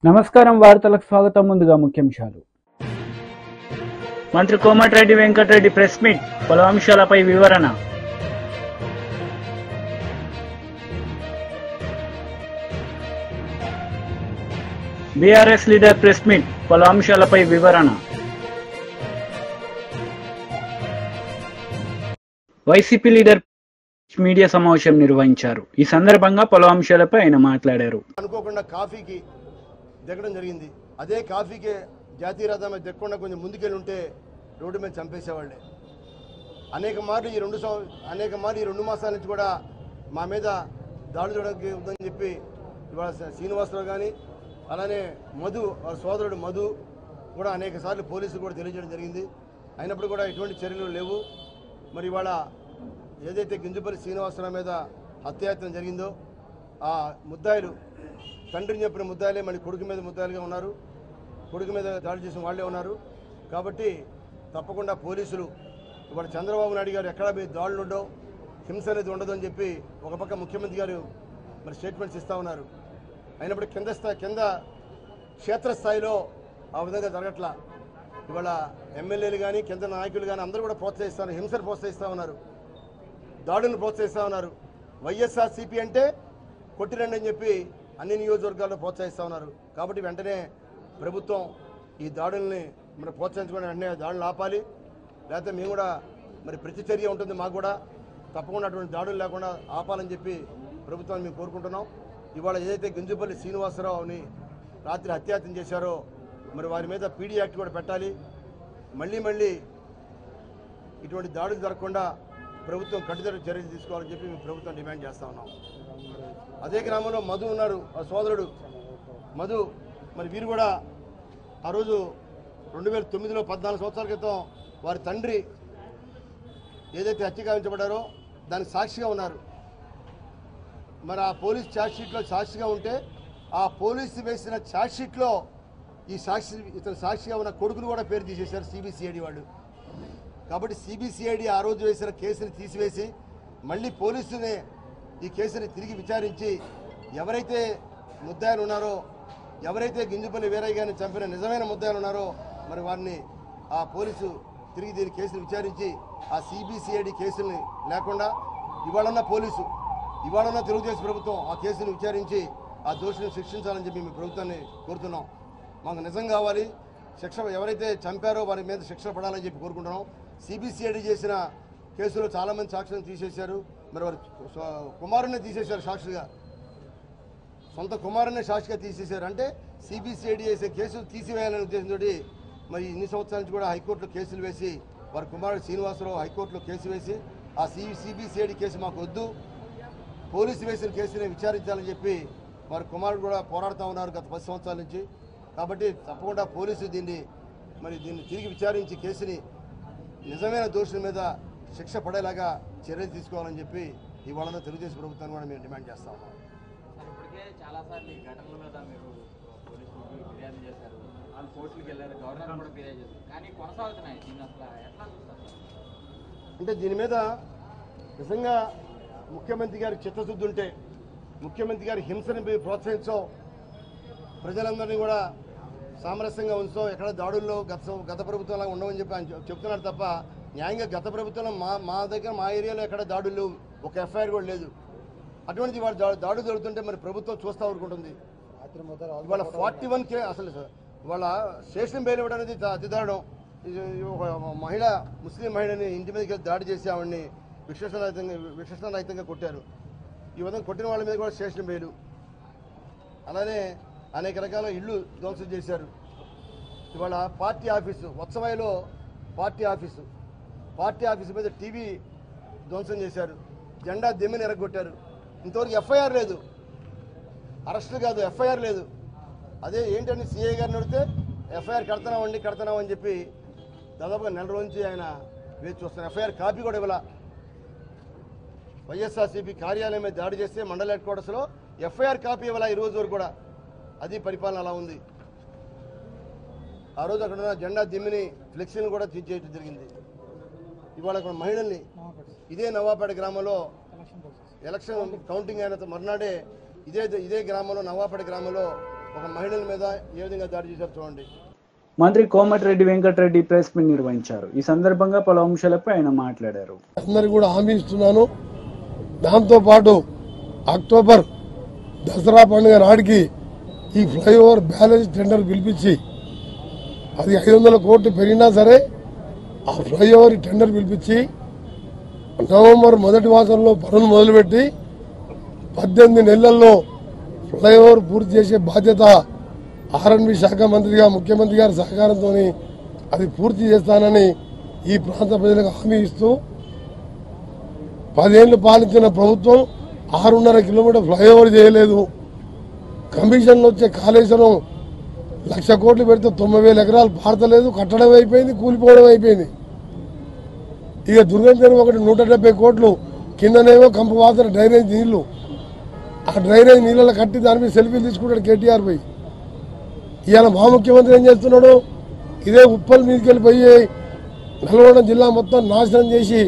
నమస్కారం వార్తలకు స్వాగతం. ముందుగా ముఖ్యాంశాలు. మంత్రి కోమటిరెడ్డి వెంకటరెడ్డి ప్రెస్ మీట్, పలు అంశాలపై వివరణ. బీఆర్ఎస్ లీడర్ ప్రెస్ మీట్, పలు అంశాలపై వివరణ. వైసీపీ లీడర్ మీడియా సమావేశం నిర్వహించారు. ఈ సందర్భంగా పలు అంశాలపై ఆయన మాట్లాడారు. అనుకోకుండా కాఫీకి దిగడం జరిగింది. అదే కాఫీకే జాతీయ రహదారి దిగకుండా కొంచెం ముందుకెళ్ళి ఉంటే రోడ్డు మీద చంపేసేవాళ్ళే. అనేక మార్లు ఈ 2 మాసాల నుంచి కూడా మా మీద దాడులు చేయడానికి ఉందని చెప్పి ఇవాళ శ్రీనివాసరావు కానీ అలానే మధు వాళ్ళ సోదరుడు మధు కూడా అనేక సార్లు పోలీసులు కూడా తెలియజేయడం జరిగింది. అయినప్పుడు కూడా ఎటువంటి చర్యలు లేవు. మరి ఇవాళ ఏదైతే గింజుపల్లి శ్రీనివాసరావు మీద హత్యాయత్నం జరిగిందో ఆ ముద్దాయిలు తండ్రిని చెప్పిన ముద్దాయిలే మళ్ళీ కొడుకు మీద ముద్దాయిలుగా ఉన్నారు. కొడుకు మీద దాడి చేసిన వాళ్ళే ఉన్నారు. కాబట్టి తప్పకుండా పోలీసులు ఇవాళ చంద్రబాబు నాయుడు గారు ఎక్కడా మీ దాడులు ఉండవు, హింస అనేది ఉండదు అని చెప్పి ఒక పక్క ముఖ్యమంత్రి గారు మరి స్టేట్మెంట్స్ ఇస్తూ ఉన్నారు. అయినప్పుడు కింద క్షేత్రస్థాయిలో ఆ విధంగా జరగట్లా. ఇవాళ ఎమ్మెల్యేలు కానీ కింద నాయకులు కానీ అందరూ కూడా ప్రోత్సహిస్తారు, హింసను ప్రోత్సహిస్తూ ఉన్నారు, దాడులను ప్రోత్సహిస్తూ ఉన్నారు. వైఎస్ఆర్సీపీ అంటే కొట్టిరండి అని చెప్పి అన్ని నియోజకవర్గాల్లో ప్రోత్సహిస్తూ ఉన్నారు. కాబట్టి వెంటనే ప్రభుత్వం ఈ దాడుల్ని మరి ప్రోత్సహించుకుని వెంటనే దాడులు ఆపాలి. లేకపోతే మేము కూడా మరి ప్రతిచర్య ఉంటుంది, మాకు కూడా తప్పకుండా అటువంటి దాడులు లేకుండా ఆపాలని చెప్పి ప్రభుత్వాన్ని మేము కోరుకుంటున్నాం. ఇవాళ ఏదైతే గింజుపల్లి శ్రీనివాసరావుని రాత్రి హత్యాయత్నం చేశారో మరి వారి మీద పీడీ యాక్ట్ కూడా పెట్టాలి. మళ్ళీ ఇటువంటి దాడులు జరగకుండా ప్రభుత్వం కట్టుదిట్ట చర్యలు తీసుకోవాలని చెప్పి మేము ప్రభుత్వం డిమాండ్ చేస్తూ ఉన్నాం. అదే గ్రామంలో మధు ఉన్నారు, ఆ సోదరుడు మధు. మరి వీరు కూడా ఆ రోజు 2009లో 14 సంవత్సరాల క్రితం వారి తండ్రి ఏదైతే హత్య గావించబడ్డారో దానికి సాక్షిగా ఉన్నారు. మరి ఆ పోలీస్ ఛార్జ్షీట్లో సాక్షిగా ఉంటే ఆ పోలీసు వేసిన ఛార్జ్షీట్లో ఇతను సాక్షిగా ఉన్న కొడుకును కూడా పేరు తీసేశారు సిబిసిఐడి వాళ్ళు. కాబట్టి సిబిసిఐడి ఆ రోజు వేసిన కేసుని తీసివేసి మళ్ళీ పోలీసునే ఈ కేసుని తిరిగి విచారించి ఎవరైతే ముద్దాయిలు ఉన్నారో, ఎవరైతే గింజుపల్లి వీరయ్య గారిని చంపిన నిజమైన ముద్దాయిలు ఉన్నారో మరి వారిని ఆ పోలీసు తిరిగి దీని కేసును విచారించి ఆ సిబిసిఐడి కేసుల్ని లేకుండా ఇవాళన్న తెలుగుదేశం ప్రభుత్వం ఆ కేసును విచారించి ఆ దోషులను శిక్షించాలని చెప్పి మేము ప్రభుత్వాన్ని కోరుతున్నాం. మాకు నిజం కావాలి, శిక్ష ఎవరైతే చంపారో వారి మీద శిక్ష పడాలని చెప్పి కోరుకుంటున్నాం. సిబిసిఐడి చేసిన కేసులో చాలామంది సాక్షులను తీసేశారు. మరి వారి కుమారుని తీసేశారు సాక్షిగా, సొంత కుమారుని సాక్షిగా తీసేశారు. అంటే సిబిసిఐడి చేసే కేసులు తీసివేయాలనే ఉద్దేశంతో మరి ఇన్ని సంవత్సరాల నుంచి కూడా హైకోర్టులో కేసులు వేసి వారి కుమారుడు శ్రీనివాసరావు హైకోర్టులో కేసు వేసి ఆ సిబిసిఐడి కేసు మాకు వద్దు, పోలీసు వేసిన కేసుని విచారించాలని చెప్పి వారి కుమారుడు కూడా పోరాడుతూ ఉన్నారు గత 10 సంవత్సరాల నుంచి. కాబట్టి తప్పకుండా పోలీసు దీన్ని తిరిగి విచారించి కేసుని నిజమైన దోషుల మీద శిక్ష పడేలాగా చర్యలు తీసుకోవాలని చెప్పి ఇవాళ తెలుగుదేశం ప్రభుత్వాన్ని కూడా మేము డిమాండ్ చేస్తా ఉన్నాం. ఇప్పటికే చాలాసార్లు ఈ ఘటనల మీద మీరు పోలీసులకు ఫిర్యాదు చేశారు, వాళ్ళు కోర్టులకు వెళ్ళారు, గవర్నర్ కూడా ఫిర్యాదు చేశారు, కానీ కొనసాగుతున్నాయి. దీన్ని అసలు ఎట్లా చూస్తారు? అంటే దీని మీద నిజంగా ముఖ్యమంత్రి గారికి చిత్తశుద్ధి ఉంటే, ముఖ్యమంత్రి గారి హింసని ప్రోత్సహించాం, ప్రజలందరినీ కూడా సామరస్యంగా ఉంచాం, ఎక్కడ దాడుల్లో గత ప్రభుత్వంలా ఉండవని చెప్పి ఆయన చెప్తున్నారు తప్ప న్యాయంగా గత ప్రభుత్వంలో మా దగ్గర మా ఏరియాలో ఎక్కడ దాడులు ఒక ఎఫ్ఐఆర్ కూడా లేదు. అటువంటి వాళ్ళు దాడులు జరుగుతుంటే మరి ప్రభుత్వం చూస్తూ ఊరుకుంటుంది. ఇవాళ 41 అసలు ఇవాళ స్టేషన్ బెయిల్ ఇవ్వడం అనేది అతి దారుణం. ఒక మహిళ, ముస్లిం మహిళని ఇంటి మీదకి దాడి చేసి ఆవిడని విశేషరహితంగా కొట్టారు. ఈ విధంగా కొట్టిన వాళ్ళ మీద కూడా స్టేషన్ బెయిల్. అలానే అనేక రకాల ఇళ్ళు ధ్వంసం చేశారు. ఇవాళ పార్టీ ఆఫీసు వత్సవాయిలో పార్టీ ఆఫీసు మీద టీవీ ధ్వంసం చేశారు, జెండా దిమ్మని ఎరగొట్టారు. ఇంతవరకు ఎఫ్ఐఆర్ లేదు, అరెస్టులు కాదు, ఎఫ్ఐఆర్ లేదు. అదే ఏంటని సిఐ గారిని అడిగితే ఎఫ్ఐఆర్ కడతామని చెప్పి దాదాపుగా 1 నెల రోజు నుంచి ఆయన వేచి చూస్తున్నారు. ఎఫ్ఐఆర్ కాపీ కూడా ఇవ్వాల. వైఎస్ఆర్సీపీ కార్యాలయం మీద దాడి చేస్తే మండల హెడ్ క్వార్టర్స్లో ఎఫ్ఐఆర్ కాపీ ఇవ్వాల ఈ రోజు వరకు కూడా. అది పరిపాలన అలా ఉంది. ఆ రోజు అక్కడ ఉన్న జెండా దిమ్మిని ఫ్లెక్సీని కూడా తీసేయడం జరిగింది. ఇవాళ అక్కడ మహిళల్ని ఇదే నవాపేట గ్రామంలో ఎలక్షన్ కౌంటింగ్ అయిన మర్నాడే ఇదే గ్రామంలో నవాపేట గ్రామంలో ఒక మహిళల మీద ఏ విధంగా దాడి చేశారు చూడండి. మంత్రి కోమటిరెడ్డి వెంకటరెడ్డి ప్రెస్ మీట్ నిర్వహించారు. ఈ సందర్భంగా పలు అంశాలపై ఆయన మాట్లాడారు. అందరికి కూడా హామీ ఇస్తున్నాను. దాంతోపాటు అక్టోబర్ దసరా పండుగ నాటికి ఈ ఫ్లైఓవర్ బ్యాలెన్స్ టెండర్ పిలిపించి అది 500 కోట్లు పెరిగినా సరే ఆ ఫ్లైఓవర్ టెండర్ పిలిపించి నవంబర్ మొదటి మాసంలో పనులు మొదలుపెట్టి 18 నెలల్లో ఫ్లైఓవర్ పూర్తి చేసే బాధ్యత ఆర్ఎండ్బి శాఖ మంత్రిగా ముఖ్యమంత్రి గారి సహకారంతో అది పూర్తి చేస్తానని ఈ ప్రాంత ప్రజలకు హామీ ఇస్తూ 10 ఏళ్లు పాలించిన ప్రభుత్వం 6.5 కిలోమీటర్ ఫ్లైఓవర్ చేయలేదు. కమిషన్లు వచ్చే కాళేశ్వరం 1,00,000 కోట్లు పెడితే 9,000 ఎకరాలు పారతలేదు, కట్టడం అయిపోయింది, కూలిపోవడం అయిపోయింది. ఇక దుర్గం ఒకటి 170 కోట్లు కిందనేమో కంపు వాసన డ్రైనేజ్ నీళ్లు, ఆ డ్రైనేజ్ నీళ్ళలో కట్టి దాని మీద సెల్ఫీలు తీసుకుంటాడు కేటీఆర్ పోయి. ఇవాళ మా ముఖ్యమంత్రి ఏం చేస్తున్నాడు, ఇదే ఉప్పల్ మీదకి వెళ్ళిపోయి నల్గొండ జిల్లా మొత్తం నాశనం చేసి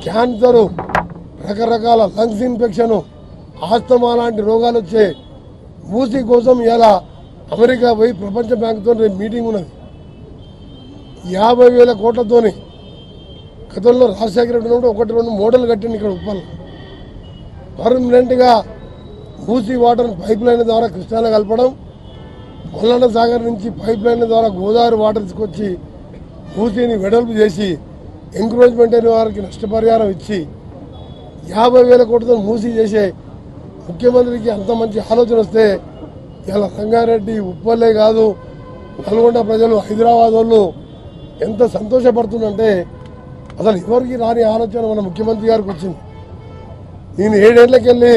క్యాన్సరు, రకరకాల లంగ్స్ ఇన్ఫెక్షన్, ఆస్తమా లాంటి రోగాలు వచ్చే మూసీ కోసం ఇవాళ అమెరికా పోయి ప్రపంచ బ్యాంకుతో రేపు మీటింగ్ ఉన్నది. 50,000 కోట్లతోని గతంలో రాజశేఖర రెడ్డి ఉన్నప్పుడు 1-2 మోడల్ కట్టింది ఇక్కడ ఉప్పల్. పర్మనెంట్గా మూసీ వాటర్ పైప్ లైన్ ద్వారా కృష్ణాలో కలపడం, మల్లన్న సాగర్ నుంచి పైప్ లైన్ ద్వారా గోదావరి వాటర్ తీసుకొచ్చి మూసీని వెడల్పు చేసి ఎంక్రోచ్మెంట్ అయిన వారికి నష్టపరిహారం ఇచ్చి 50,000 కోట్లతో మూసీ చేసే ముఖ్యమంత్రికి అంత మంచి ఆలోచన వస్తే ఇలా రంగారెడ్డి ఉప్పల్లే కాదు నల్గొండ ప్రజలు, హైదరాబాద్ వాళ్ళు ఎంత సంతోషపడుతుందంటే అసలు ఎవరికి రాని ఆలోచన మన ముఖ్యమంత్రి గారికి వచ్చింది. నేను 7 ఏళ్లకి వెళ్ళి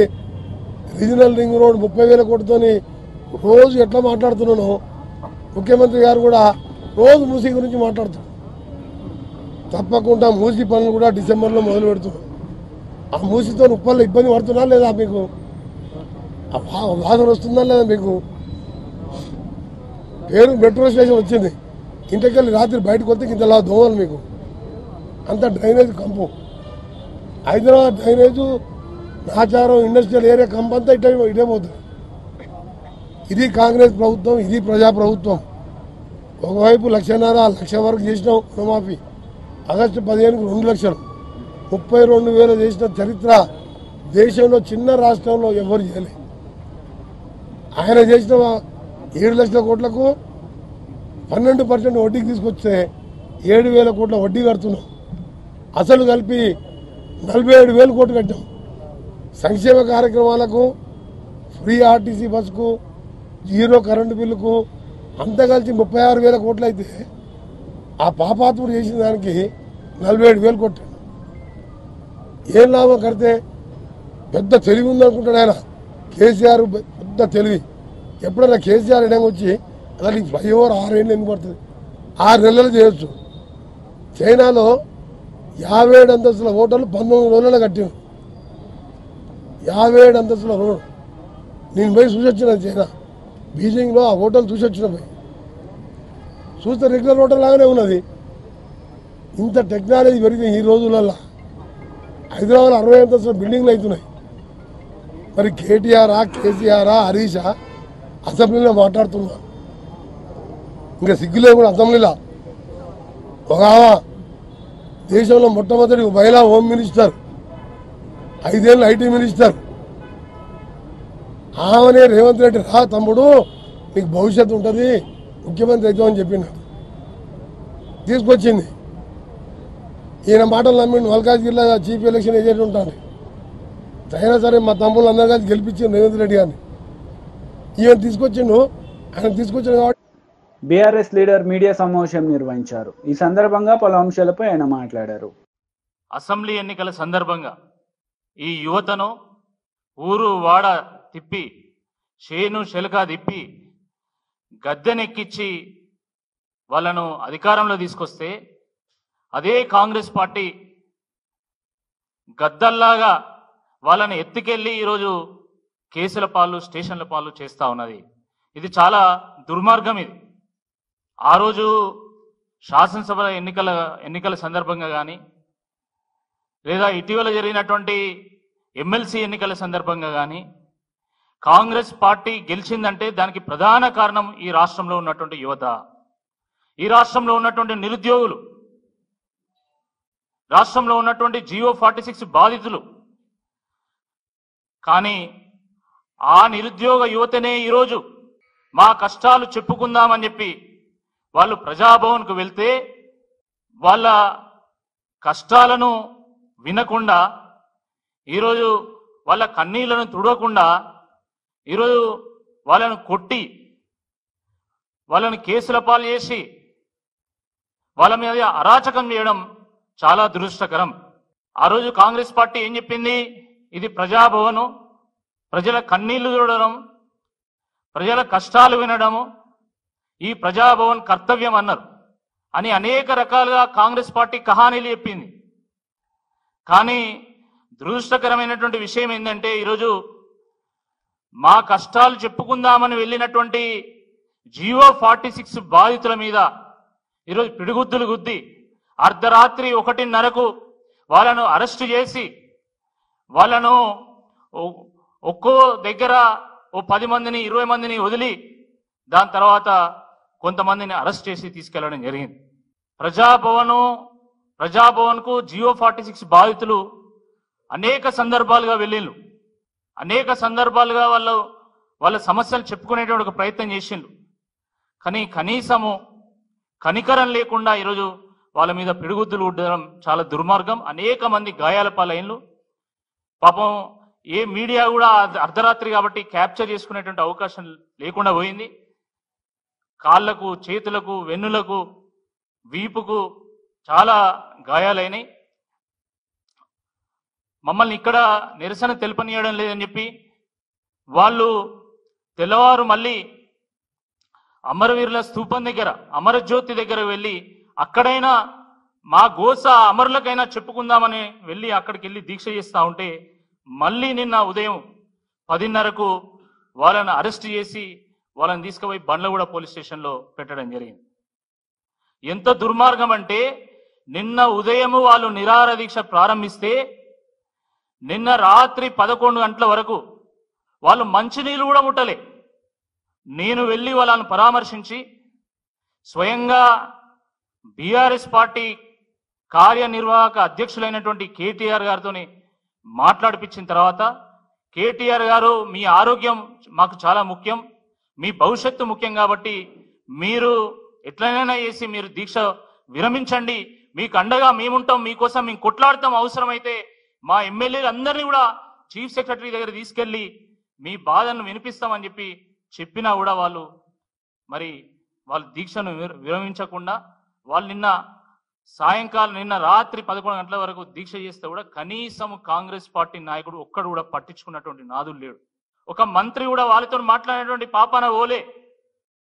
రీజనల్ రింగ్ రోడ్ 30,000 కోట్లతోని రోజు ఎట్లా మాట్లాడుతున్నానో ముఖ్యమంత్రి గారు కూడా రోజు మూసీ గురించి మాట్లాడుతున్నారు. తప్పకుండా మూసీ పనులు కూడా డిసెంబర్లో మొదలు పెడుతున్నాం. ఆ మూసీతో ఉప్పల్లో ఇబ్బంది పడుతున్నా లేదా మీకు, వాసన వస్తుందా లేదా మీకు? పేరు మెట్రో స్టేషన్ వచ్చింది, ఇంటికెళ్ళి రాత్రి బయటకు వస్తే ఇంతలా దోమలు మీకు. అంత డ్రైనేజ్ కంపు, Hyderabad drainage Nacharam industrial area కంపు అంతా ఇటే పోతుంది. ఇది కాంగ్రెస్ ప్రభుత్వం, ఇది ప్రజాప్రభుత్వం. ఒకవైపు 1,50,000 వరకు చేసినాం రుణమాఫీ, ఆగస్టు 15కు 2 లక్షలు, 32,000 చేసిన చరిత్ర దేశంలో చిన్న రాష్ట్రంలో ఎవరు చేయలేదు. ఆయన చేసిన 7 లక్షల కోట్లకు 12% వడ్డీకి తీసుకొస్తే 7,000 కోట్ల వడ్డీ కడుతున్నాం. అసలు కలిపి 47,000 కోట్లు కట్టాం. సంక్షేమ కార్యక్రమాలకు, ఫ్రీ ఆర్టీసీ బస్సుకు, 0 కరెంటు బిల్లుకు అంతా కలిసి 36,000 కోట్లు అయితే ఆ పాపాత్ముడు చేసిన దానికి 47,000 కొట్టాడు. ఏం లాభం కడితే? పెద్ద తెలివి ఉందనుకుంటాడు ఆయన కేసీఆర్, పెద్ద తెలివి. ఎప్పుడైనా కేసీఆర్ ఇడంగా వచ్చి అసలు ఈ ఫ్లైఓవర్ 6 ఏళ్ళు ఎందుకు పడుతుంది? 6 నెలలు చేయొచ్చు. చైనాలో 57 అంతస్తుల హోటల్ 19 రోజుల్లో కట్టారు. 57 అంతస్తుల రోడ్ నేను పోయి చూసొచ్చిన చైనా బీజింగ్లో ఆ హోటల్ చూసొచ్చిన పోయి చూస్తే రెగ్యులర్ హోటల్ లాగానే ఉన్నది. ఇంత టెక్నాలజీ పెరిగితే ఈ రోజులలో హైదరాబాద్లో 60 అంతస్తుల బిల్డింగ్లు అవుతున్నాయి. మరి కేటీఆరా, కేసీఆరా, హరీషా అసెంబ్లీలో మాట్లాడుతున్నారు. ఇంకా సిగ్గులే కూడా అసెంబ్లీలో. ఒక దేశంలో మొట్టమొదటి మహిళా హోమ్ మినిస్టర్, 5 ఏళ్ళు ఐటీ మినిస్టర్, ఆమెనే రేవంత్ రెడ్డి రా తమ్ముడు నీకు భవిష్యత్తు ఉంటుంది ముఖ్యమంత్రి అవుతామని చెప్పినాడు. తీసుకొచ్చింది. ఈయన మాటలు నమ్మిండు. మల్కాజ్గిరిలో చీఫ్ ఎలక్షన్ ఏజెంట్ ఉంటాను. అయినా సరే మా తమ్ముళ్ళు అందరూ కలిసి గెలిపించిండు రేవంత్ రెడ్డి గారిని. ఈయన తీసుకొచ్చిండు. ఆయన తీసుకొచ్చిండు కాబట్టి బీఆర్ఎస్ లీడర్ మీడియా సమావేశం నిర్వహించారు. ఈ సందర్భంగా పలు అంశాలపై ఆయన మాట్లాడారు. అసెంబ్లీ ఎన్నికల సందర్భంగా ఈ యువతను ఊరు వాడ తిప్పి, చేను శెలక తిప్పి, గద్దెనెక్కించి వాళ్ళను అధికారంలో తీసుకొస్తే అదే కాంగ్రెస్ పార్టీ గద్దల్లాగా వాళ్ళని ఎత్తుకెళ్ళి ఈరోజు కేసుల పాలు, స్టేషన్ల పాలు చేస్తూ ఉన్నది. ఇది చాలా దుర్మార్గం. ఇది ఆ రోజు శాసనసభ ఎన్నికల సందర్భంగా కానీ, లేదా ఇటీవల జరిగినటువంటి ఎమ్మెల్సీ ఎన్నికల సందర్భంగా కానీ కాంగ్రెస్ పార్టీ గెలిచిందంటే దానికి ప్రధాన కారణం ఈ రాష్ట్రంలో ఉన్నటువంటి యువత, ఈ రాష్ట్రంలో ఉన్నటువంటి నిరుద్యోగులు, రాష్ట్రంలో ఉన్నటువంటి జియో 46 బాధితులు. కానీ ఆ నిరుద్యోగ యువతనే ఈరోజు మా కష్టాలు చెప్పుకుందామని చెప్పి వాళ్ళు ప్రజాభవన్కు వెళ్తే వాళ్ళ కష్టాలను వినకుండా, ఈరోజు వాళ్ళ కన్నీళ్లను తుడవకుండా, ఈరోజు వాళ్ళను కొట్టి వాళ్ళని కేసుల పాలు చేసి వాళ్ళ మీద అరాచకం చేయడం చాలా దురదృష్టకరం. ఆ రోజు కాంగ్రెస్ పార్టీ ఏం చెప్పింది? ఇది ప్రజాభవను, ప్రజల కన్నీళ్లు చూడడం, ప్రజల కష్టాలు వినడము ఈ ప్రజాభవన్ కర్తవ్యం అన్నారు అని అనేక రకాలుగా కాంగ్రెస్ పార్టీ కహానీలు చెప్పింది. కానీ దురదృష్టకరమైనటువంటి విషయం ఏంటంటే ఈరోజు మా కష్టాలు చెప్పుకుందామని వెళ్ళినటువంటి జియో 46 బాధితుల మీద ఈరోజు పిడిగుద్దులు గుద్ది అర్ధరాత్రి 1:30కు వాళ్ళను అరెస్టు చేసి వాళ్ళను ఒక్కో దగ్గర 10 మందిని 20 మందిని వదిలి దాని తర్వాత కొంతమందిని అరెస్ట్ చేసి తీసుకెళ్లడం జరిగింది. ప్రజాభవన్కు జియో 46 బాధితులు అనేక సందర్భాలుగా వెళ్ళిండ్రు, అనేక సందర్భాలుగా వాళ్ళ సమస్యలు చెప్పుకునేటువంటి ఒక ప్రయత్నం చేసిండ్రు. కానీ కనీసము కనికరం లేకుండా ఈరోజు వాళ్ళ మీద పిడుగుద్దులు ఉండడం చాలా దుర్మార్గం. అనేక మంది గాయాల పాలైన్లు. పాపం ఏ మీడియా కూడా అర్ధరాత్రి కాబట్టి క్యాప్చర్ చేసుకునేటువంటి అవకాశం లేకుండా పోయింది. కాళ్లకు, చేతులకు, వెన్నులకు, వీపుకు చాలా గాయాలైనాయి. మమ్మల్ని ఇక్కడ నిరసన తెలుపనీయడం లేదని చెప్పి వాళ్ళు తెల్లవారు మళ్ళీ అమరవీరుల స్తూపం దగ్గర, అమరజ్యోతి దగ్గర వెళ్ళి అక్కడైనా మా గోస అమరులకైనా చెప్పుకుందామని వెళ్ళి అక్కడికి వెళ్ళి దీక్ష చేస్తూ ఉంటే మళ్ళీ నిన్న ఉదయం 10:30కు వాళ్ళని అరెస్ట్ చేసి వాళ్ళని తీసుకుపోయి బండ్లగూడ పోలీస్ స్టేషన్లో పెట్టడం జరిగింది. ఎంత దుర్మార్గం అంటే నిన్న ఉదయం వాళ్ళు నిరాహార దీక్ష ప్రారంభిస్తే నిన్న రాత్రి 11 గంటల వరకు వాళ్ళు మంచినీళ్ళు కూడా ముట్టలే. నేను వెళ్ళి వాళ్ళని పరామర్శించి స్వయంగా బీఆర్ఎస్ పార్టీ కార్యనిర్వాహక అధ్యక్షులైనటువంటి కేటీఆర్ గారితో మాట్లాడిపించిన తర్వాత, కేటీఆర్ గారు మీ ఆరోగ్యం మాకు చాలా ముఖ్యం, మీ భవిష్యత్తు ముఖ్యం కాబట్టి మీరు ఎట్లనైనా చేసి మీరు దీక్ష విరమించండి, మీకు అండగా మేముంటాం, మీకోసం మేము కొట్లాడతాం, అవసరమైతే మా ఎమ్మెల్యేలు అందరినీ కూడా చీఫ్ సెక్రటరీ దగ్గర తీసుకెళ్లి మీ బాధను వినిపిస్తామని చెప్పినా కూడా వాళ్ళు దీక్షను విరమించకుండా వాళ్ళు నిన్న రాత్రి 11 గంటల వరకు దీక్ష చేస్తే కూడా కనీసం కాంగ్రెస్ పార్టీ నాయకుడు ఒక్కడు కూడా పట్టించుకున్నటువంటి నాదులు లేడు. ఒక మంత్రి కూడా వాళ్ళతో మాట్లాడేటువంటి పాపాన ఓలే.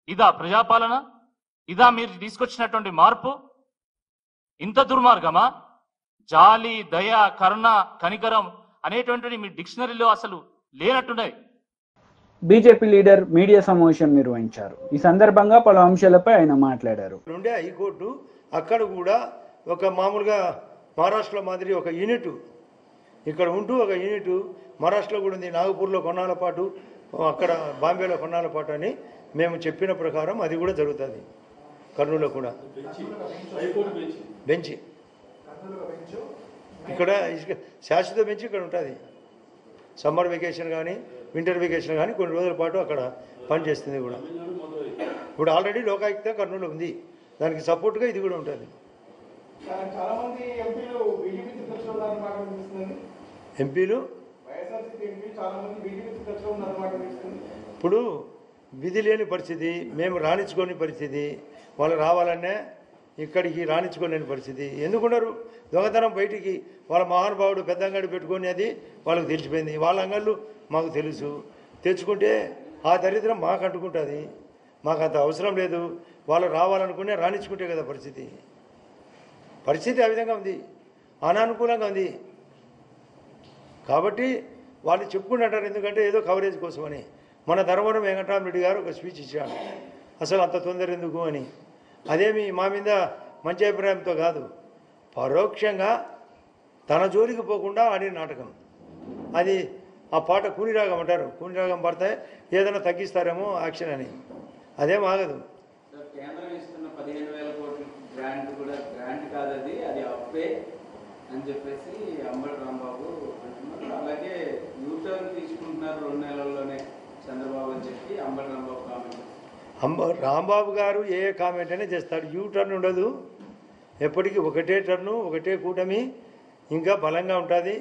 ఇదా ప్రజాపాలన? ఇదా మీరు తీసుకొచ్చినటువంటి మార్పు? ఇంత దుర్మార్గమా? జాలి, దయ, కరుణ, కనికరం అనేటువంటిది మీ డిక్షనరీలో అసలు లేనట్టున్నది. బీజేపీ లీడర్ మీడియా సమావేశం నిర్వహించారు. ఈ సందర్భంగా పలు అంశాలపై ఆయన మాట్లాడారు. ఉండే హైకోర్టు అక్కడ కూడా ఒక మామూలుగా మహారాష్ట్రలో మాదిరి ఒక యూనిట్ ఇక్కడ ఉంటూ ఒక యూనిట్ మహారాష్ట్రలో కూడా ఉంది. నాగపూర్లో కొన్నాళ్ళ పాటు, అక్కడ బాంబేలో కొన్నాళ్ళ పాటు అని మేము చెప్పిన ప్రకారం అది కూడా జరుగుతుంది. కర్నూలులో కూడా బెంచ్, ఇక్కడ శాశ్వత బెంచ్ ఇక్కడ ఉంటుంది. సమ్మర్ వెకేషన్ కానీ వింటర్ వెకేషన్ కానీ కొన్ని రోజుల పాటు అక్కడ పనిచేస్తుంది కూడా. ఇప్పుడు ఆల్రెడీ లోకాయుక్త కర్నూలు ఉంది, దానికి సపోర్ట్గా ఇది కూడా ఉంటుంది. ఎంపీలు ఇప్పుడు విధి లేని పరిస్థితి, మేము రాణించుకోని పరిస్థితి, వాళ్ళు రావాలనే ఇక్కడికి రాణించుకోలేని పరిస్థితి. ఎందుకున్నారు? దొంగతనం బయటికి వాళ్ళ మహానుభావుడు పెద్ద అంగడి పెట్టుకొని అది వాళ్ళకు తెలిసిపోయింది. వాళ్ళ అంగళ్ళు మాకు తెలుసు. తెచ్చుకుంటే ఆ దరిద్రం మాకు అంటుకుంటుంది. మాకు అంత అవసరం లేదు. వాళ్ళు రావాలనుకునే రాణించుకుంటే కదా పరిస్థితి ఆ విధంగా ఉంది, అనానుకూలంగా ఉంది. కాబట్టి వాళ్ళు చెప్పుకుంటుంటారు, ఎందుకంటే ఏదో కవరేజ్ కోసమని. మన ధర్మవరం వెంకటరామరెడ్డి గారు ఒక స్పీచ్ ఇచ్చాడు, అసలు అంత తొందర ఎందుకు అని. అదేమి మా మీద మంచి అభిప్రాయంతో కాదు, పరోక్షంగా తన జోలికి పోకుండా ఆడిన నాటకం అది. ఆ పాట కూనిరాగం అంటారు, కూనిరాగం పడితే ఏదైనా తగ్గిస్తారేమో యాక్షన్ అని, అదేం ఆగదు. కేంద్రం ఇస్తున్న 15,000 కోట్ల గ్రాంట్ కూడా గ్రాంట్ కాదు, అది అప్పే అని చెప్పేసి అంబటి రాంబాబు అంటున్నారు. అలాగే యూటర్న్ తీసుకుంటున్నారు 2 నెలల్లోనే చంద్రబాబు అని చెప్పి అంబటి రాంబాబు కామెంట్. రాంబాబు గారు ఏ కామెంట్ అయినా చేస్తాడు, యూ టర్న్ ఉండదు, ఎప్పటికీ ఒకటే టర్ను, ఒకటే కూటమి, ఇంకా బలంగా ఉంటుంది.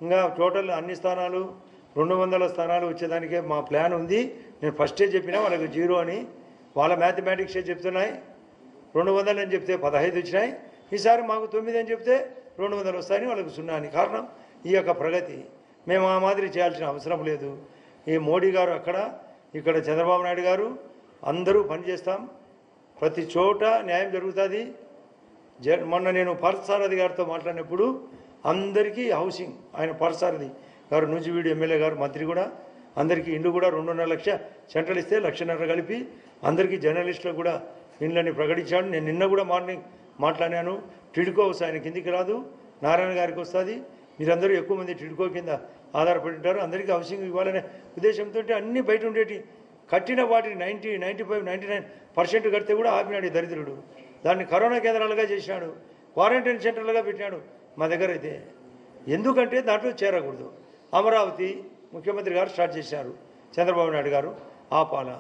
ఇంకా టోటల్ అన్ని స్థానాలు 200 స్థానాలు వచ్చేదానికే మా ప్లాన్ ఉంది. నేను ఫస్టే చెప్పినా వాళ్ళకి 0 అని, వాళ్ళ మ్యాథమెటిక్సే చెప్తున్నాయి. 200 అని చెప్తే 15 వచ్చినాయి, ఈసారి మాకు 9 అని చెప్తే 200 వస్తాయని వాళ్ళకి 0 అని. కారణం ఈ యొక్క ప్రగతి. మేము ఆ మాదిరి చేయాల్సిన అవసరం లేదు. ఈ మోడీ గారు అక్కడ, ఇక్కడ చంద్రబాబు నాయుడు గారు అందరూ పనిచేస్తాం, ప్రతి చోట న్యాయం జరుగుతుంది. మొన్న నేను పార్థసారథి గారితో మాట్లాడినప్పుడు అందరికీ హౌసింగ్, ఆయన పార్థసారథి గారు నూజివీడు ఎమ్మెల్యే గారు మంత్రి కూడా, అందరికీ ఇండ్లు కూడా 2.5 లక్ష సెంట్రల్ ఇస్తే 1.5 లక్ష కలిపి అందరికీ జర్నలిస్టులకు కూడా ఇండ్లని ప్రకటించాడు. నేను నిన్న కూడా మార్నింగ్ మాట్లాడాను. టిడ్కో హౌస్ ఆయన కిందికి రాదు, నారాయణ గారికి వస్తుంది. మీరందరూ ఎక్కువ మంది టిడ్కో కింద ఆధారపడి ఉంటారు. అందరికీ హౌసింగ్ ఇవ్వాలనే ఉద్దేశంతో అన్నీ బయట ఉండేటి కట్టిన వాటిని 90, 95, 99% కడితే కూడా ఆపినాడు ఈ దరిద్రుడు. దాన్ని కరోనా కేంద్రాలుగా చేసినాడు, క్వారంటైన్ సెంటర్లుగా పెట్టినాడు. మా దగ్గర అయితే ఎందుకంటే దాంట్లో చేరకూడదు. అమరావతి ముఖ్యమంత్రి గారు స్టార్ట్ చేశారు, చంద్రబాబు నాయుడు గారు ఆపాల.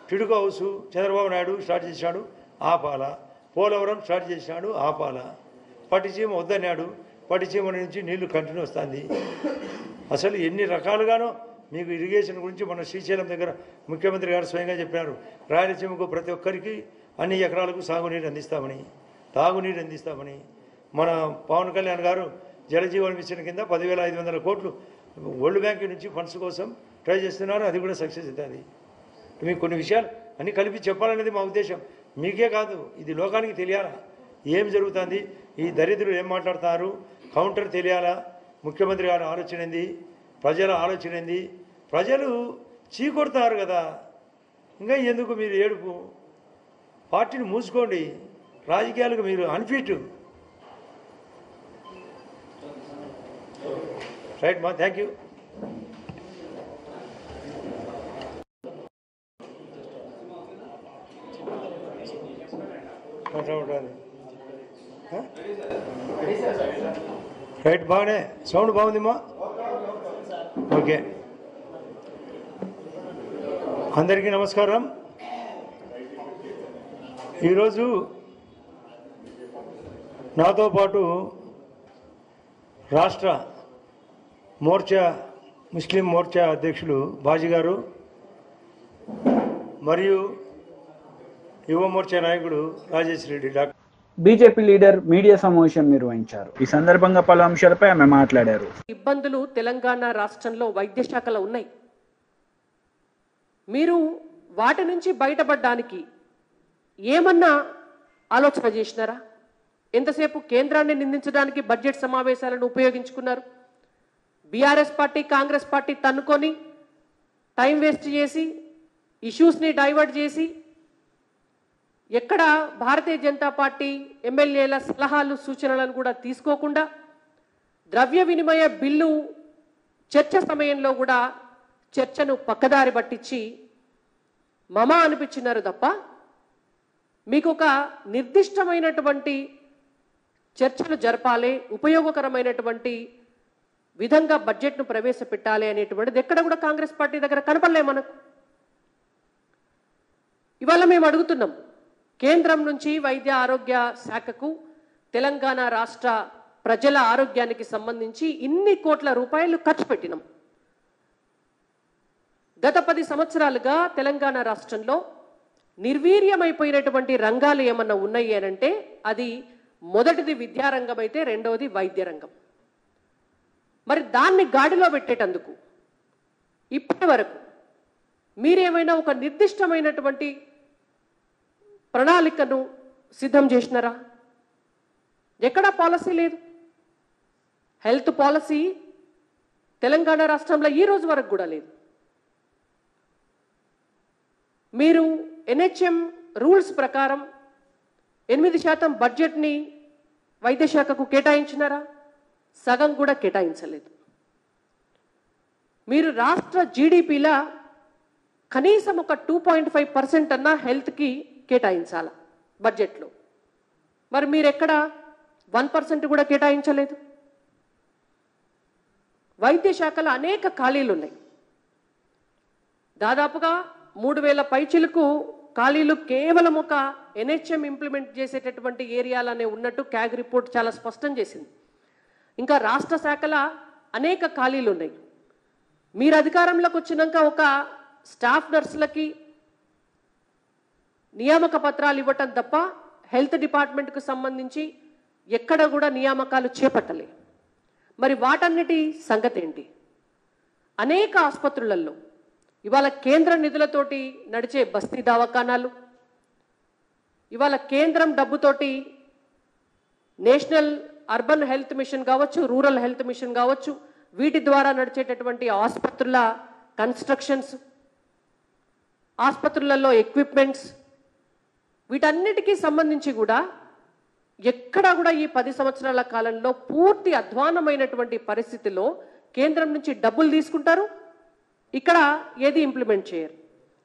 టిడ్కో హౌస్ చంద్రబాబు నాయుడు స్టార్ట్ చేశాడు, ఆపాల. పోలవరం స్టార్ట్ చేశాడు, ఆపాల. పట్టిసీమ వద్దన్నాడు, పట్టిసీమ నుంచి నీళ్లు కంటిన్యూ వస్తుంది. అసలు ఎన్ని రకాలుగానో మీకు ఇరిగేషన్ గురించి మన శ్రీశైలం దగ్గర ముఖ్యమంత్రి గారు స్వయంగా చెప్పినారు, రాయలసీమకు ప్రతి ఒక్కరికి అన్ని ఎకరాలకు సాగునీరు అందిస్తామని, తాగునీరు అందిస్తామని. మన పవన్ కళ్యాణ్ గారు జలజీవన్ మిషన్ కింద 10,500 కోట్లు వరల్డ్ బ్యాంక్ నుంచి ఫండ్స్ కోసం ట్రై చేస్తున్నారు, అది కూడా సక్సెస్ అవుతుంది. మీకు కొన్ని విషయాలు అన్నీ కలిపి చెప్పాలనేది మా ఉద్దేశం. మీకే కాదు, ఇది లోకానికి తెలియాలా ఏం జరుగుతుంది, ఈ దరిద్రులు ఏం మాట్లాడుతున్నారు, కౌంటర్ తెలియాలా. ముఖ్యమంత్రి గారు ఆలోచన ఏంది, ప్రజల ఆలోచన ఏంది. ప్రజలు చీకొడతారు కదా, ఇంకా ఎందుకు మీరు ఏడుపు? పార్టీని మూసుకోండి, రాజకీయాలకు మీరు అన్ఫిట్. రైట్ మా, థ్యాంక్ యూ. రైట్, బాగానే సౌండ్ బాగుందిమ్మా. ఓకే, అందరికీ నమస్కారం. ఈరోజు నాతో పాటు రాష్ట్ర మోర్చా ముస్లిం మోర్చా అధ్యక్షులు బాజీ గారు మరియు యువ మోర్చా నాయకుడు Rajesh Reddy doctor. BJP leader media సమావేశం నిర్వహించారు. ఈ సందర్భంగా పలు అంశాలపై ఆమె మాట్లాడారు. ఇబ్బందులు తెలంగాణ రాష్ట్రంలో వైద్య శాఖలో ఉన్నాయి. మీరు వాటి నుంచి బయటపడడానికి ఏమన్నా ఆలోచన చేసినారా? ఎంతసేపు కేంద్రాన్ని నిందించడానికి బడ్జెట్ సమావేశాలను ఉపయోగించుకున్నారు. బీఆర్ఎస్ పార్టీ, కాంగ్రెస్ పార్టీ తన్నుకొని టైం వేస్ట్ చేసి ఇష్యూస్ని డైవర్ట్ చేసి ఎక్కడ భారతీయ జనతా పార్టీ ఎమ్మెల్యేల సలహాలు సూచనలను కూడా తీసుకోకుండా ద్రవ్య వినిమయ బిల్లు చర్చ సమయంలో కూడా చర్చను పక్కదారి పట్టించి మమ అనిపించినారు తప్ప మీకు ఒక నిర్దిష్టమైనటువంటి చర్చలు జరపాలి, ఉపయోగకరమైనటువంటి విధంగా బడ్జెట్ను ప్రవేశపెట్టాలి అనేటువంటిది ఎక్కడ కూడా కాంగ్రెస్ పార్టీ దగ్గర కనపడలే మనకు. ఇవాళ మేము అడుగుతున్నాం, కేంద్రం నుంచి వైద్య ఆరోగ్య శాఖకు తెలంగాణ రాష్ట్ర ప్రజల ఆరోగ్యానికి సంబంధించి ఇన్ని కోట్ల రూపాయలు ఖర్చు పెట్టినాం. గత 10 సంవత్సరాలుగా తెలంగాణ రాష్ట్రంలో నిర్వీర్యమైపోయినటువంటి రంగాలు ఏమన్నా ఉన్నాయి అనంటే అది మొదటిది విద్యారంగం అయితే రెండవది వైద్య రంగం. మరి దాన్ని గాడిలో పెట్టేటందుకు ఇప్పటి వరకు మీరేమైనా ఒక నిర్దిష్టమైనటువంటి ప్రణాళికను సిద్ధం చేసినారా? ఎక్కడా పాలసీ లేదు. హెల్త్ పాలసీ తెలంగాణ రాష్ట్రంలో ఈ రోజు వరకు కూడా లేదు. మీరు ఎన్హెచ్ఎం రూల్స్ ప్రకారం 8% బడ్జెట్ని వైద్య శాఖకు కేటాయించినారా? సగం కూడా కేటాయించలేదు. మీరు రాష్ట్ర జీడిపిలా కనీసం ఒక 2.5% అన్నా హెల్త్కి కేటాయించాల బడ్జెట్లో. మరి మీరు ఎక్కడ 1% కూడా కేటాయించలేదు. వైద్య శాఖలో అనేక ఖాళీలు ఉన్నాయి. దాదాపుగా 3000 పైచిలకు ఖాళీలు కేవలం ఒక NHM ఇంప్లిమెంట్ చేసేటటువంటి ఏరియాలనే ఉన్నట్టు క్యాగ్ రిపోర్ట్ చాలా స్పష్టం చేసింది. ఇంకా రాష్ట్ర శాఖల అనేక ఖాళీలు ఉన్నాయి. మీరు అధికారంలోకి వచ్చినాక ఒక స్టాఫ్ నర్సులకి నియామక పత్రాలు ఇవ్వటం తప్ప హెల్త్ డిపార్ట్మెంట్కు సంబంధించి ఎక్కడ కూడా నియామకాలు చేపట్టలే. మరి వాటన్నిటి సంగతి ఏంటి? అనేక ఆసుపత్రులలో ఇవాళ కేంద్ర నిధులతోటి నడిచే బస్తీ దవాఖానాలు, ఇవాళ కేంద్రం డబ్బుతోటి నేషనల్ అర్బన్ హెల్త్ మిషన్ కావచ్చు, రూరల్ హెల్త్ మిషన్ కావచ్చు, వీటి ద్వారా నడిచేటటువంటి ఆసుపత్రుల కన్స్ట్రక్షన్స్, ఆసుపత్రులలో ఎక్విప్మెంట్స్, వీటన్నిటికీ సంబంధించి కూడా ఎక్కడా కూడా ఈ 10 సంవత్సరాల కాలంలో పూర్తి అధ్వానమైనటువంటి పరిస్థితిలో కేంద్రం నుంచి డబ్బులు తీసుకుంటారు, ఇక్కడ ఏది ఇంప్లిమెంట్ చేయరు.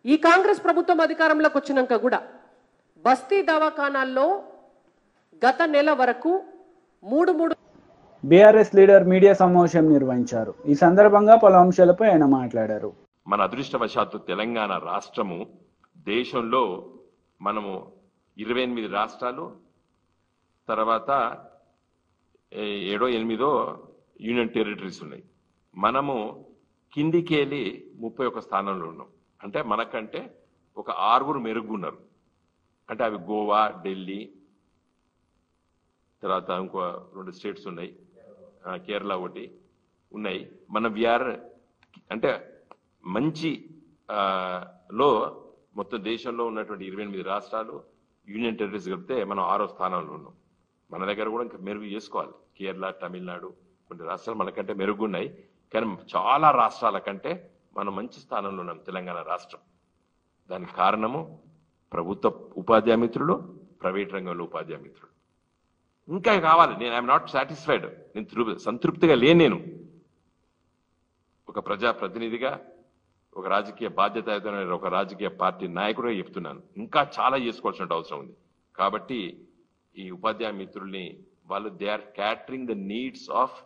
ఈ కాంగ్రెస్ ప్రభుత్వం అధికారంలోకి వచ్చినాక కూడా బస్తీ దవాఖానాల్లో గత నెల వరకు 3 బీఆర్ఎస్ లీడర్ మీడియా సమావేశం నిర్వహించారు. ఈ సందర్భంగా పలు అంశాలపై ఆయన మాట్లాడారు. మన అదృష్టవశాత్తు తెలంగాణ రాష్ట్రము దేశంలో మనము 28 రాష్ట్రాలు, తర్వాత 7 8 యూనియన్ టెరిటరీస్ ఉన్నాయి. మనము కిందికి వెళ్ళి 31 స్థానంలో ఉన్నాం. అంటే మనకంటే ఒక 6 మెరుగున్నారు. అంటే అవి గోవా, ఢిల్లీ, తర్వాత ఇంకో 2 స్టేట్స్ ఉన్నాయి, కేరళ ఒకటి ఉన్నాయి. మన విఆర్ అంటే మంచి లో మొత్తం దేశంలో ఉన్నటువంటి 28 రాష్ట్రాలు, యూనియన్ టెరిటరీస్ కలిపితే మనం 6వ స్థానంలో ఉన్నాం. మన దగ్గర కూడా ఇంకా మెరుగు చేసుకోవాలి. కేరళ, తమిళనాడు కొన్ని రాష్ట్రాలు మనకంటే మెరుగున్నాయి, కానీ చాలా రాష్ట్రాల కంటే మనం మంచి స్థానంలో ఉన్నాం తెలంగాణ రాష్ట్రం. దానికి కారణము ప్రభుత్వ ఉపాధ్యాయ మిత్రులు, ప్రైవేట్ రంగంలో ఉపాధ్యాయ మిత్రులు. ఇంకా కావాలి. నేను ఐఎమ్ నాట్ సాటిస్ఫైడ్. నేను సంతృప్తిగా లేను. నేను ఒక ప్రజాప్రతినిధిగా, ఒక రాజకీయ బాధ్యతయుతమైన ఒక రాజకీయ పార్టీ నాయకుడిగా చెప్తున్నాను, ఇంకా చాలా చేసుకోవాల్సిన అవసరం ఉంది. కాబట్టి ఈ ఉపాధ్యాయ మిత్రుల్ని వాళ్ళు they are catering the needs of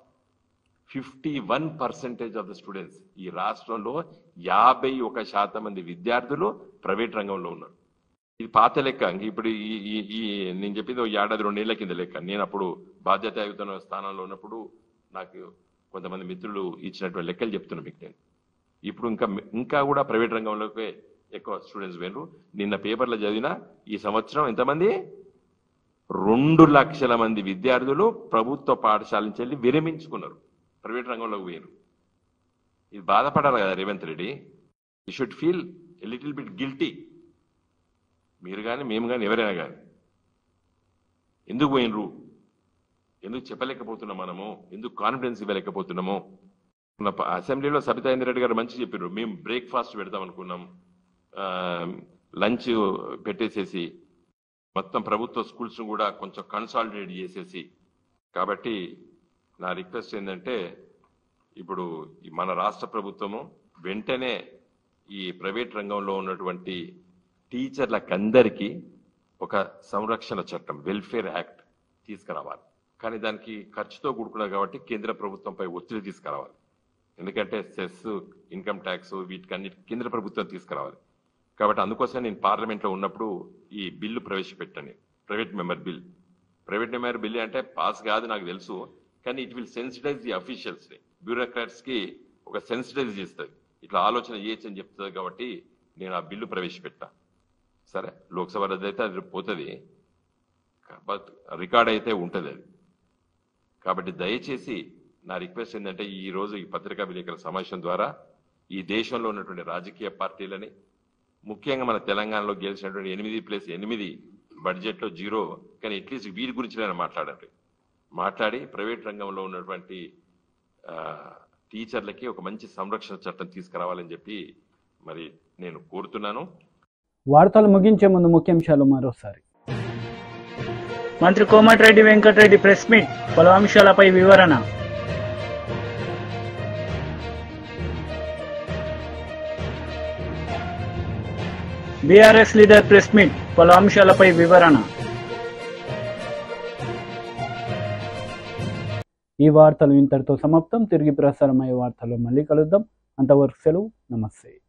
51% of the students. ఈ రాష్ట్రంలో 51% మంది విద్యార్థులు ప్రైవేట్ రంగంలో ఉన్నారు. ఇది పాత లెక్క. ఇప్పుడు ఈ నేను చెప్పింది 1 ఏడాది 2 ఏళ్ల కింద లెక్క. నేను అప్పుడు బాధ్యతాయుత స్థానంలో ఉన్నప్పుడు నాకు కొంతమంది మిత్రులు ఇచ్చినటువంటి లెక్కలు చెప్తున్నా మీకు నేను. ఇప్పుడు ఇంకా కూడా ప్రైవేట్ రంగంలోకి ఎక్కువ స్టూడెంట్స్ పోయినారు. నిన్న పేపర్లో చదివిన ఈ సంవత్సరం ఎంతమంది 2 లక్షల మంది విద్యార్థులు ప్రభుత్వ పాఠశాల నుంచి వెళ్ళి విరమించుకున్నారు, ప్రైవేట్ రంగంలోకి పోయినారు. ఇది బాధపడాలి కదా Revanth Reddy. You should feel a little bit guilty. మీరు కానీ మేము కానీ ఎవరైనా కానీ ఎందుకు పోయినరు, ఎందుకు చెప్పలేకపోతున్నాం, మనము ఎందుకు కాన్ఫిడెన్స్ ఇవ్వలేకపోతున్నాము. అసెంబ్లీలో సబితా ఇంద్రెడ్డి గారు మంచి చెప్పారు. మేము బ్రేక్ఫాస్ట్ పెడతాం అనుకున్నాం, లంచ్ పెట్టేసేసి మొత్తం ప్రభుత్వ స్కూల్స్ కూడా కొంచెం కన్సాలిడేట్ చేసేసి. కాబట్టి నా రిక్వెస్ట్ ఏంటంటే ఇప్పుడు మన రాష్ట్ర ప్రభుత్వము వెంటనే ఈ ప్రైవేట్ రంగంలో ఉన్నటువంటి టీచర్లకందరికీ ఒక సంరక్షణ చట్టం, వెల్ఫేర్ యాక్ట్ తీసుకురావాలి. కానీ దానికి ఖర్చుతో కూడుకున్నది కాబట్టి కేంద్ర ప్రభుత్వంపై ఒత్తిడి తీసుకురావాలి. ఎందుకంటే సెస్, ఇన్కమ్ ట్యాక్స్ వీటికన్నిటి కేంద్ర ప్రభుత్వం తీసుకురావాలి. కాబట్టి అందుకోసం నేను పార్లమెంట్లో ఉన్నప్పుడు ఈ బిల్లు ప్రవేశపెట్టాను, private member bill. Private member bill అంటే పాస్ కాదు నాకు తెలుసు, కానీ ఇట్ విల్ సెన్సిటైజ్ ది అఫీషియల్స్ని, బ్యూరోక్రాట్స్కి ఒక సెన్సిటైజ్ చేస్తుంది, ఇట్లా ఆలోచన చేయొచ్చు అని చెప్తుంది. కాబట్టి నేను ఆ బిల్లు ప్రవేశపెట్టా. సరే, లోక్సభ రద్దయితే అది పోతుంది, రికార్డ్ అయితే ఉంటుంది అది. కాబట్టి దయచేసి నా రిక్వెస్ట్ ఏంటంటే ఈ రోజు ఈ పత్రికా విలేకరుల సమావేశం ద్వారా ఈ దేశంలో ఉన్నటువంటి రాజకీయ పార్టీలని, ముఖ్యంగా మన తెలంగాణలో గెలిచినటువంటి 8+8 బడ్జెట్లో 0, కానీ అట్లీస్ట్ వీరి గురించి నేను మాట్లాడి ప్రైవేట్ రంగంలో ఉన్నటువంటి టీచర్లకి ఒక మంచి సంరక్షణ చట్టం తీసుకురావాలని చెప్పి మరి నేను కోరుతున్నాను. వార్తలు ముగించే ముందు ముఖ్యాంశాలు మరోసారి. మంత్రి కోమటిరెడ్డి వెంకటరెడ్డి ప్రెస్ మీట్, పలు అంశాలపై వివరణ. బీఆర్ఎస్ లీడర్ ప్రెస్ మీట్, పలు అంశాలపై వివరణ. ఈ వార్తలు ఇంతటితో సమాప్తం. తిరిగి ప్రసారమయ్యే వార్తల్లో మళ్ళీ కలుద్దాం. అంతవరకు సెలవు. నమస్తే.